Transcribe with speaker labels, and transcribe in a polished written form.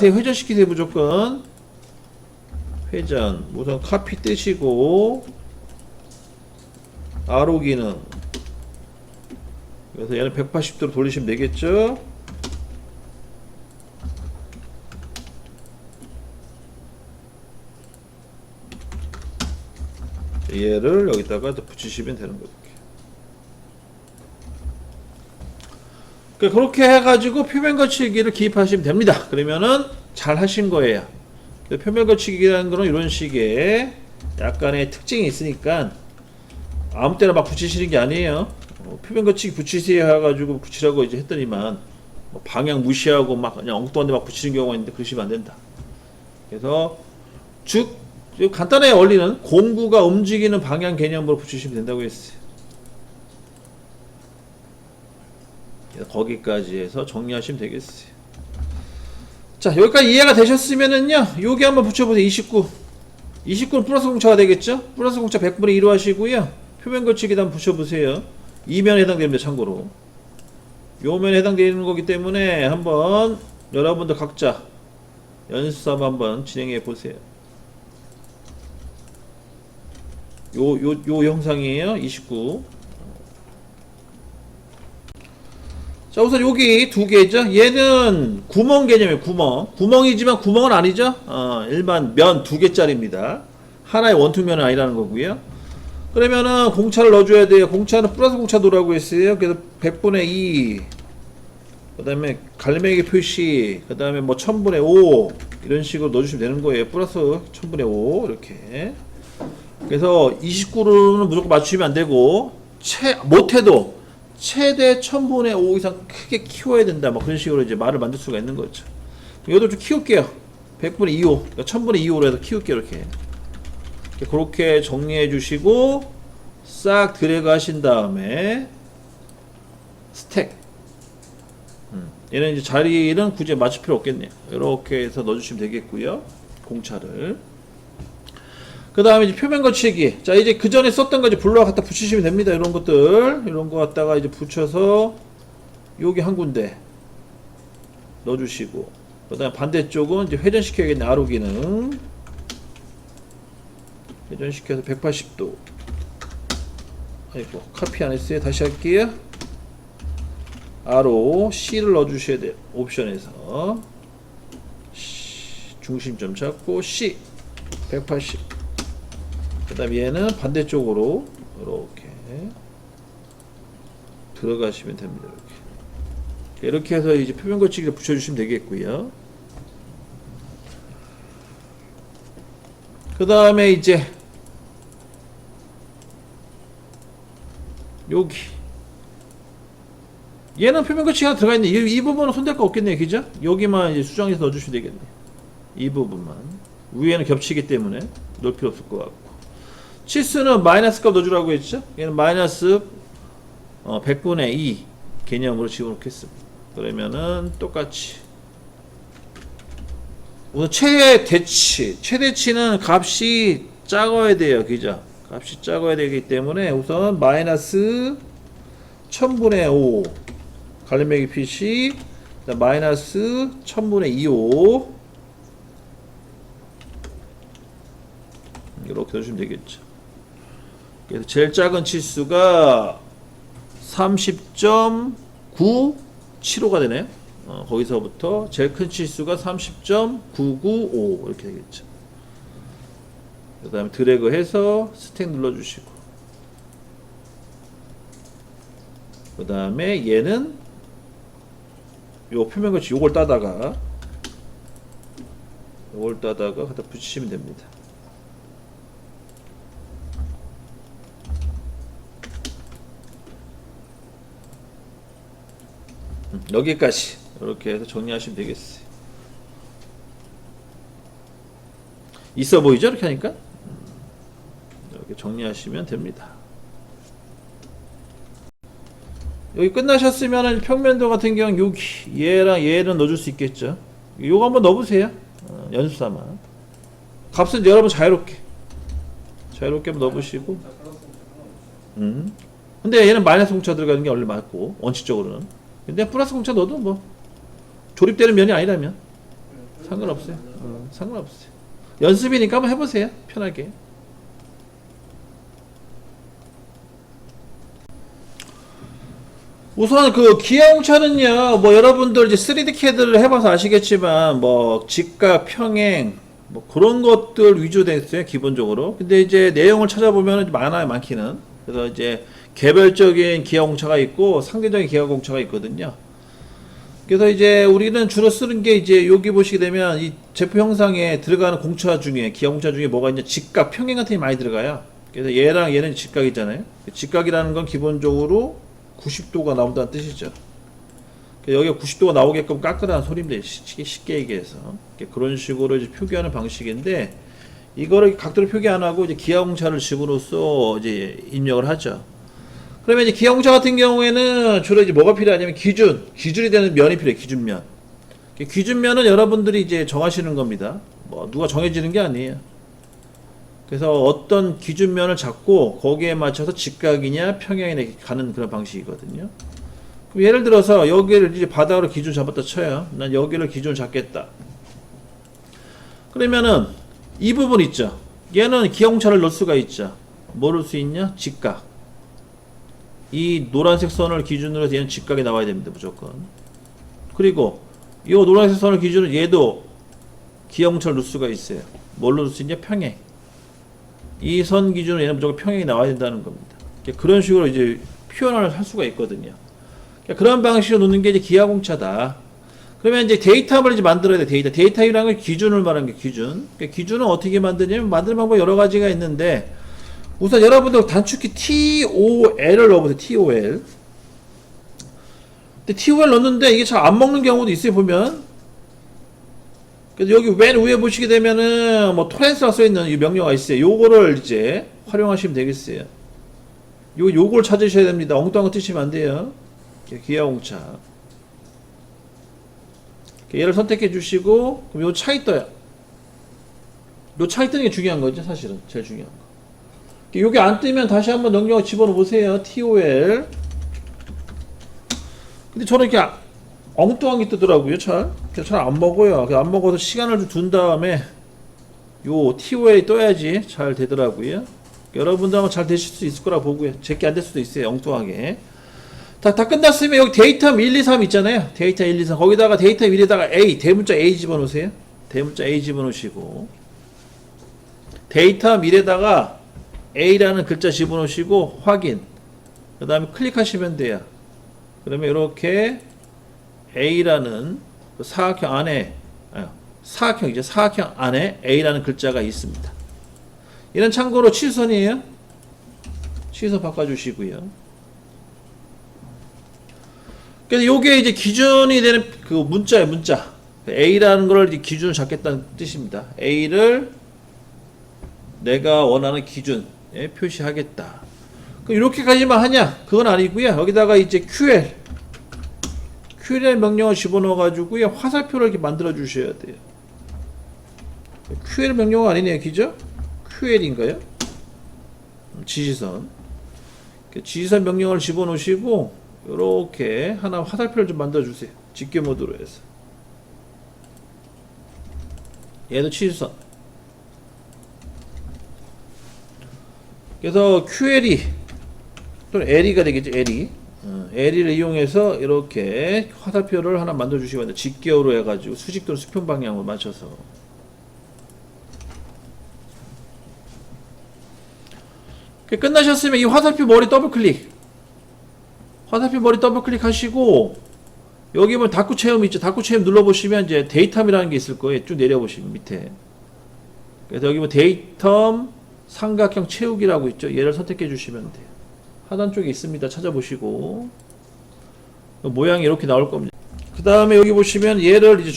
Speaker 1: 회전시키세요. 무조건 회전. 우선 카피 뜨시고 아로 기능. 그래서 얘는 180도로 돌리시면 되겠죠. 얘를 여기다가 붙이시면 되는 거예요. 그렇게 해가지고 표면 거치기를 기입하시면 됩니다. 그러면은 잘 하신 거예요. 표면 거치기라는 거는 이런 식의 약간의 특징이 있으니까 아무 때나 막 붙이시는 게 아니에요. 표면 거치기 붙이세요 해가지고 붙이라고 이제 했더니만 방향 무시하고 막 그냥 엉뚱한 데 막 붙이는 경우가 있는데 그러시면 안 된다. 그래서 즉 간단하게 원리는 공구가 움직이는 방향 개념으로 붙이시면 된다고 했어요. 거기까지 해서 정리하시면 되겠어요. 자, 여기까지 이해가 되셨으면은요, 여기 한번 붙여보세요. 29는 플러스 공차가 되겠죠? 플러스 공차 100분의 1로 하시고요. 표면 거치기도 한번 붙여보세요. 이 면에 해당됩니다. 참고로 요 면에 해당되는 거기 때문에 한번 여러분들 각자 연습 한번 진행해 보세요. 요 형상이에요. 29. 자, 우선 여기 두 개죠. 얘는 구멍 개념이에요. 구멍이지만 구멍은 아니죠. 일반 면 두 개짜리입니다. 하나의 원투면은 아니라는 거고요. 그러면은 공차를 넣어줘야 돼요. 공차는 플러스 공차 넣으라고 했어요. 그래서 100분의 2, 그 다음에 갈매기 표시, 그 다음에 뭐 1000분의 5 이런 식으로 넣어주시면 되는 거예요. 플러스 1000분의 5 이렇게. 그래서 29로는 무조건 맞추시면 안 되고 못해도 최대 1000분의 5 이상 크게 키워야 된다. 뭐 그런 식으로 이제 말을 만들 수가 있는 거죠. 이것도 좀 키울게요. 100분의 2호, 그러니까 1000분의 2호로 해서 키울게요. 이렇게. 그렇게 정리해 주시고 싹 드래그 하신 다음에 스택. 얘는 이제 자리는 굳이 맞출 필요 없겠네요. 이렇게 해서 넣어주시면 되겠고요. 공차를. 그 다음에 이제 표면 거치기. 자, 이제 그 전에 썼던 거 이제 불러와 갖다 붙이시면 됩니다. 이런 것들. 이런 거 갖다가 이제 붙여서 여기 한 군데 넣어주시고. 그 다음에 반대쪽은 이제 회전시켜야겠네. 아로 기능. 회전시켜서 180도. 아이고, 카피 안 했어요. 다시 할게요. 아로 C를 넣어주셔야 돼요. 옵션에서. 중심점 잡고 C. 180. 그 다음에 얘는 반대쪽으로 이렇게 들어가시면 됩니다. 이렇게 해서 이제 표면 거치기를 붙여주시면 되겠고요. 그 다음에 이제 여기 얘는 표면 거치기가 들어가 있네. 이 부분은 손댈 거 없겠네요. 그죠? 여기만 이제 수정해서 넣어주시면 되겠네요. 이 부분만. 위에는 겹치기 때문에 넣을 필요 없을 것 같고. 치수는 마이너스 값 넣어주라고 했죠? 얘는 마이너스 100분의 2 개념으로 집어넣겠습니다. 그러면은 똑같이 우선 최대치는 값이 작아야 돼요. 그죠? 값이 작아야 되기 때문에 우선 마이너스 1000분의 5 갈매기 PC 마이너스 1000분의 2호 이렇게 넣어주시면 되겠죠. 그래서 제일 작은 치수가 30.975가 되네요. 거기서부터 제일 큰 치수가 30.995 이렇게 되겠죠. 그 다음에 드래그 해서 스택 눌러주시고 그 다음에 얘는 요 표면같이 요걸 따다가 갖다 붙이시면 됩니다. 여기까지 이렇게 해서 정리하시면 되겠어요. 있어 보이죠? 이렇게 하니까 이렇게 정리하시면 됩니다. 여기 끝나셨으면 평면도 같은 경우는 여기 얘랑 얘는 넣어줄 수 있겠죠. 요거 한번 넣어보세요. 연습삼아. 값은 여러분 자유롭게 한번 넣어보시고. 근데 얘는 마이너스 공차 들어가는 게 원래 맞고 원칙적으로는. 근데 플러스 공차 넣어도 뭐 조립되는 면이 아니라면 상관없어요. 상관없어요. 연습이니까 한번 해보세요. 편하게. 우선 그 기아용차는요, 뭐 여러분들 이제 3D CAD를 해봐서 아시겠지만, 뭐 직각, 평행, 뭐 그런 것들 위주로 되어 있어요, 기본적으로. 근데 이제 내용을 찾아보면 많아요, 많기는. 그래서 이제 개별적인 기아공차가 있고 상대적인 기아공차가 있거든요. 그래서 이제 우리는 주로 쓰는 게 이제 여기 보시게 되면 이 제품 형상에 들어가는 공차 중에 기아공차 중에 뭐가 있냐, 직각, 평행 같은 게 많이 들어가요. 그래서 얘랑 얘는 직각이잖아요. 직각이라는 건 기본적으로 90도가 나온다는 뜻이죠. 여기가 90도가 나오게끔 깎으라는 소리입니다. 쉽게 얘기해서. 그런 식으로 이제 표기하는 방식인데, 이거를 각도를 표기 안 하고 이제 기아공차를 집으로써 이제 입력을 하죠. 그러면 이제 기아공차 같은 경우에는 주로 이제 뭐가 필요하냐면 기준이 되는 면이 필요해요. 기준면. 기준면은 여러분들이 이제 정하시는 겁니다. 뭐 누가 정해지는 게 아니에요. 그래서 어떤 기준면을 잡고 거기에 맞춰서 직각이냐 평행이냐 가는 그런 방식이거든요. 그럼 예를 들어서 여기를 이제 바닥으로 기준 잡았다 쳐요. 난 여기를 기준 잡겠다. 그러면은 이 부분 있죠. 얘는 기아공차를 넣을 수가 있죠. 뭐 넣을 수 있냐? 직각. 이 노란색 선을 기준으로 해서 얘는 직각이 나와야 됩니다. 무조건. 그리고 이 노란색 선을 기준으로 얘도 기아공차를 넣을 수가 있어요. 뭘 넣을 수 있냐? 평행. 이 선 기준으로 얘는 무조건 평행이 나와야 된다는 겁니다. 그런 식으로 이제 표현을 할 수가 있거든요. 그런 방식으로 놓는 게 이제 기아공차다. 그러면 이제 데이터를 이제 만들어야 돼. 데이터이라는 건 기준을 말하는 게 기준. 기준은 어떻게 만드냐면 만드는 방법이 여러 가지가 있는데, 우선 여러분들 단축키 TOL을 넣어보세요. TOL. 근데 TOL 넣는데 이게 잘 안 먹는 경우도 있어요. 보면. 그래서 여기 맨 위에 보시게 되면은 뭐 토렌스라고 써있는 이 명령어가 있어요. 요거를 이제 활용하시면 되겠어요. 요걸 찾으셔야 됩니다. 엉뚱한 거 뜨시면 안 돼요. 기아공차. 얘를 선택해 주시고, 그럼 요 차이 떠요. 요 차이 뜨는 게 중요한 거죠, 사실은. 제일 중요한 거. 요게 안 뜨면 다시 한번 명령어 집어넣어 보세요. TOL. 근데 저는 이렇게 엉뚱한 게 뜨더라고요, 잘 안 먹어요. 안 먹어서 시간을 좀 둔 다음에 요 TOL이 떠야지 잘 되더라고요. 여러분도 아마 잘 되실 수 있을 거라 보고요. 제게 안 될 수도 있어요, 엉뚱하게. 다 끝났으면 여기 데이터 1, 2, 3 있잖아요. 데이터 1, 2, 3. 거기다가 데이터 1에다가 A, 대문자 A 집어넣으세요. 대문자 A 집어넣으시고, 데이터 1에다가 A라는 글자 집어넣으시고, 확인. 그 다음에 클릭하시면 돼요. 그러면 이렇게 A라는 사각형 안에, 사각형 안에 A라는 글자가 있습니다. 이런 참고로 취소선이에요. 취소 바꿔주시고요. 그래서 요게 이제 기준이 되는 그 문자예요, 문자. A라는 걸 이제 기준을 잡겠다는 뜻입니다. A를 내가 원하는 기준에 표시하겠다. 그럼 이렇게까지만 하냐? 그건 아니고요. 여기다가 이제 QL이라는 명령을 집어넣어 가지고요, 화살표를 이렇게 만들어 주셔야 돼요. QL 명령어 아니네요, 그죠? QL인가요? 지시선. 지시선 명령을 집어넣으시고, 이렇게 하나 화살표를 좀 만들어 주세요. 집게 모드로 해서. 얘도 취수선. 그래서 QLE 또는 LE가 되겠죠. LE를 이용해서 이렇게 화살표를 하나 만들어 주시면 돼요. 직계어로 해가지고 수직 또는 수평 방향으로 맞춰서. 끝나셨으면 이 화살표 머리 더블 클릭. 화살표 머리 더블 클릭하시고, 여기 보면 다꾸 체험 있죠. 다꾸 체험 눌러보시면 이제 데이텀이라는 게 있을 거예요. 쭉 내려보시면 밑에. 그래서 여기 뭐 데이텀 삼각형 채우기라고 있죠. 얘를 선택해 주시면 돼요. 하단 쪽에 있습니다. 찾아보시고. 모양이 이렇게 나올 겁니다. 그 다음에 여기 보시면 얘를 이제